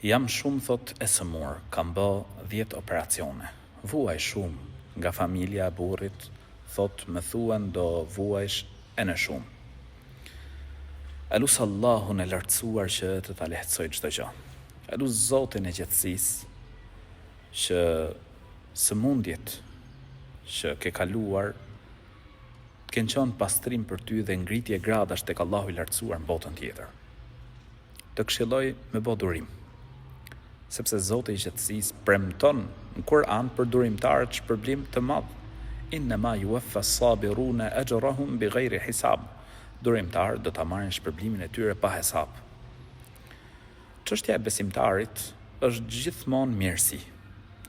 Jam shumë, thot, e sëmur, kam bë 10 operacione. Vuaj shumë nga familja e burrit, thot, më thuan do vuajsh e në shumë. Elus Allahun e lartësuar që të ta lehtësoj çdo gjë. Elus Zotin e gjatësisë që sëmundjet që ke kaluar kënë qenë pastrim për ty dhe ngritje gradash tek Allahu i lartësuar në botën tjetër. Të këshilloj me bë durim, sepse Zoti i gjatësisë premton në Kur'an për durimtarët shpërblim të madh. Innama yuwaffa as-sabiruna ajrahum bighayri hisab. Durimtarët do ta marrin shpërblimin e tyre pa hesab. Çështja e besimtarit është gjithmonë mirësi.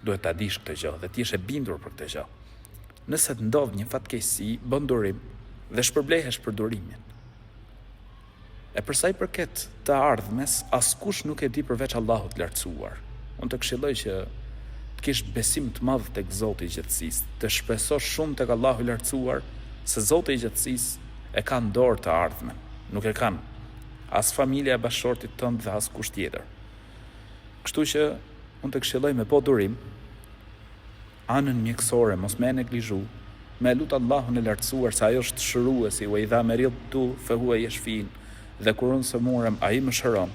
Duhet ta dish këtë gjë dhe të jesh e bindur për këtë gjë. Nëse të ndodh një fatkeqësi, bën durim dhe shpërblehesh për durimin. E përsa i përket të ardhmes, askush nuk e di përveç Allahut të lartësuar. Unë të këshilloj që të kesh besim të madh tek Zoti i gjatësisë, të shpresosh shumë tek Allahu i lartësuar, se Zoti i gjatësisë e ka në dorë të ardhmen. Nuk e kanë as familja e bashortit tënd dhe as kush tjetër. Kështu që unë të këshilloj me po durim, anën mjekësore mos me neglizhu, me lut Allahun e lartësuar se ajo është shëruesi, wa idha maridtu fa huwa yashfin, dhe kur unë sëmurem ai më shëron.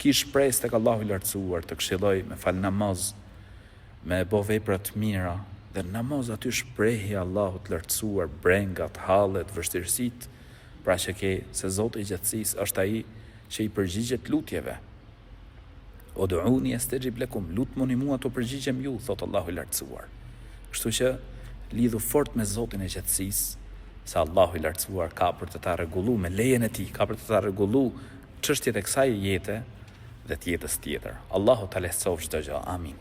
Ki shpresë tek Allahu i lartësuar, të këshilloj me fal namaz, me bë vepra të mira, dhe namaz aty shprehja Allahut të lartësuar brengat, hallet, vështirësitë, pra që ke se Zoti i gjatësisë është ai që i përgjigjet lutjeve. Ud'uni astajib lakum, lutmoni mua të përgjigjem ju, thot Allahu i lartësuar. Kështu që lidhu fort me Zotin e gjatësisë, se Allahu i lartësuar ka për të ta rregulluar me lejen e tij, ka për të ta rregulluar çështjet e kësaj jete dhe të jetës tjetër. Allahu ta lehtësoj çdo gjë. Amin.